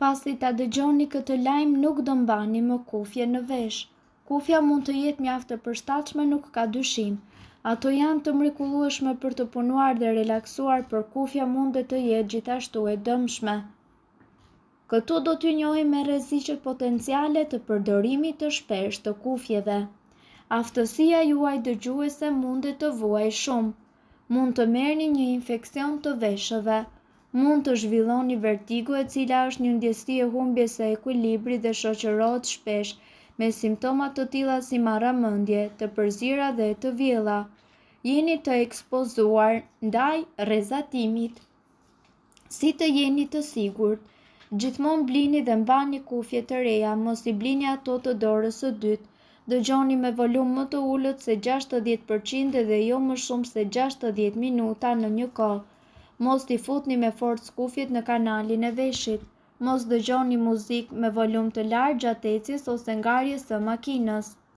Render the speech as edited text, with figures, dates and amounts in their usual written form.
Pasi ta dëgjoni këtë lajm nuk do mbani më kufje në vesh. Kufja mund të jetë mjaft e përshtatshme, nuk ka dyshim. Ato janë të mrekullueshme për të punuar dhe relaksuar, por kufja mund të jetë gjithashtu e dëmshme. Këtu do t'ju njohim me rreziqet potenciale të përdorimit të shpesh të kufjeve. Aftësia juaj dëgjuese mund të vuajë shumë. Mund të merrni një infeksion të veshëve. Mund të zhvilloni vertigo, e cila është një ndjesi e humbjes së ekuilibrit dhe shoqërohet shpesh me simptoma të tilla si marramendje, të përzira dhe të vjella. Jeni të ekspozuar ndaj rrezatimit. Si të jeni të sigurt? Gjithmonë blini dhe mbani kufje të reja, mos i blini ato të dorës së dytë. Dëgjoni me volum më të ulët se 60% dhe jo më shumë se 60 minuta në një kohë. Mos t'i futni me forcë kufjet në kanalin e veshit. Mos dëgjoni muzikë me volum të lartë gjatë ecjes ose ngarjes së makinës.